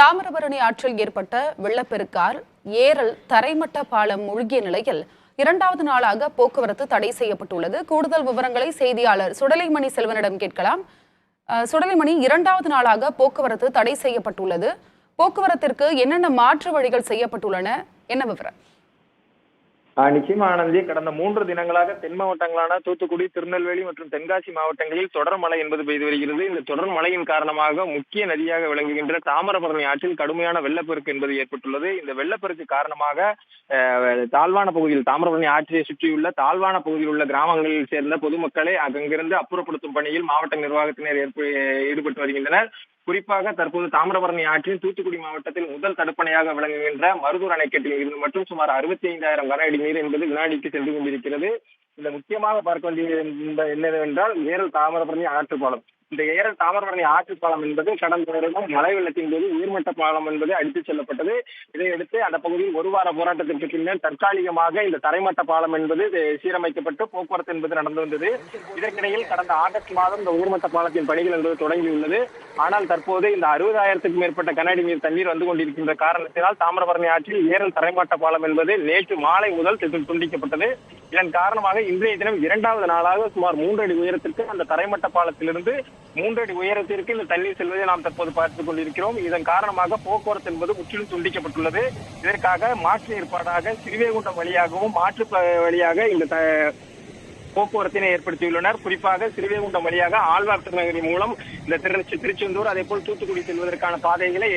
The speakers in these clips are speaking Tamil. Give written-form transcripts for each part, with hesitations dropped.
தாமிரபரணி ஆற்றில் ஏற்பட்ட வெள்ளப்பெருக்கால் ஏரல் தரைமட்ட பாலம் மூழ்கிய நிலையில் இரண்டாவது நாளாக போக்குவரத்து தடை செய்யப்பட்டுள்ளது. கூடுதல் விவரங்களை செய்தியாளர் சுடலைமணி செல்வனிடம் கேட்கலாம். சுடலைமணி, இரண்டாவது நாளாக போக்குவரத்து தடை செய்யப்பட்டுள்ளது. போக்குவரத்திற்கு என்னென்ன மாற்று வழிகள் செய்யப்பட்டுள்ளன, என்ன விவரம்? நிச்சயமா ஆனந்தி, கடந்த 3 தினங்களாக தென் மாவட்டங்களான தூத்துக்குடி, திருநெல்வேலி மற்றும் தென்காசி மாவட்டங்களில் தொடர் மழை என்பது பெய்து வருகிறது. இந்த தொடர் மழையின் காரணமாக முக்கிய நதியாக விளங்குகின்ற தாமிரபரணி ஆற்றில் கடுமையான வெள்ளப்பெருக்கு என்பது ஏற்பட்டுள்ளது. இந்த வெள்ளப்பெருக்கு காரணமாக தாழ்வான பகுதியில், தாமிரபரணி ஆற்றை சுற்றியுள்ள தாழ்வான பகுதியில் உள்ள கிராமங்களில் சேர்ந்த பொதுமக்களை அங்கிருந்து அப்புறப்படுத்தும் பணியில் மாவட்ட நிர்வாகத்தினர் ஈடுபட்டு வருகின்றனர். குறிப்பாக தற்போது தாமிரபரணி ஆற்றின் தூத்துக்குடி மாவட்டத்தில் முதல் தடுப்பணையாக விளங்குகின்ற மருதூர் அணைக்கட்டில் இருந்து மட்டும் சுமார் 65,000 கன அடி நீர் என்பது வினாடிக்கு சென்று கொண்டிருக்கிறது. இந்த முக்கியமாக பார்க்க வேண்டியது என்னவென்றால் ஏரல் தாமிரபரணி ஆற்று பாலம். இந்த ஏரல் தாமிரபரணி ஆற்று பாலம் என்பது கடந்த வருடம் மழை வெள்ளத்தின் போது உயர்மட்ட பாலம் என்பது அடித்துச் செல்லப்பட்டது. இதையடுத்து அந்த பகுதியில் ஒரு வார போராட்டத்திற்கு பின்னர் தற்காலிகமாக இந்த தரைமட்ட பாலம் என்பது சீரமைக்கப்பட்டு போக்குவரத்து என்பது நடந்து வந்தது. இதற்கிடையில் கடந்த ஆகஸ்ட் மாதம் இந்த உயர்மட்ட பாலத்தின் பணிகள் என்பது தொடங்கியுள்ளது. ஆனால் தற்போது இந்த 60,000க்கும் மேற்பட்ட கன அடி நீர் தண்ணீர் வந்து கொண்டிருக்கின்ற காரணத்தினால் தாமிரபரணி ஆற்றில் ஏரல் தரைமட்ட பாலம் என்பது நேற்று மாலை முதல் துண்டிக்கப்பட்டது. இதன் காரணமாக இன்றைய தினம் இரண்டாவது நாளாக சுமார் 3 அடி உயரத்திற்கு அந்த தரைமட்ட பாலத்திலிருந்து 3 அடி உயரத்திற்கு இந்த தண்ணீர் செல்வதை நாம் தற்போது பார்த்துக் கொண்டிருக்கிறோம். இதன் காரணமாக போக்குவரத்து என்பது முற்றிலும் துண்டிக்கப்பட்டுள்ளது. இதற்காக மாற்று ஏற்பாடாக சிறுவேகுண்டம் வழியாகவும் மாற்று வழியாக இந்த போக்குவரத்தினை ஏற்படுத்தியுள்ளனர். குறிப்பாக சிறுவேகுண்டம் வழியாக ஆழ்வார் திருநகரி மூலம் இந்த திருச்செந்தூர் அதே போல் தூத்துக்குடி செல்வதற்கான பாதைகளை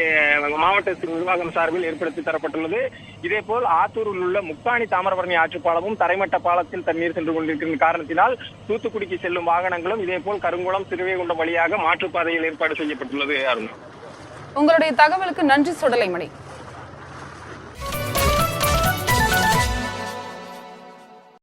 மாவட்ட நிர்வாகம் சார்பில் ஏற்படுத்தி தரப்பட்டுள்ளது. இதே போல் ஆத்தூரில் உள்ள முக்காணி தாமிரபரணி ஆற்றுப்பாலமும் தரைமட்ட பாலத்தில் தண்ணீர் சென்று கொண்டிருக்கிற காரணத்தினால் தூத்துக்குடிக்கு செல்லும் வாகனங்களும் இதே போல் கருங்குளம் சிறுவேகுண்டம் வழியாக மாற்றுப்பாதையில் ஏற்பாடு செய்யப்பட்டுள்ளது. உங்களுடைய தகவலுக்கு நன்றி சுடலைமணி.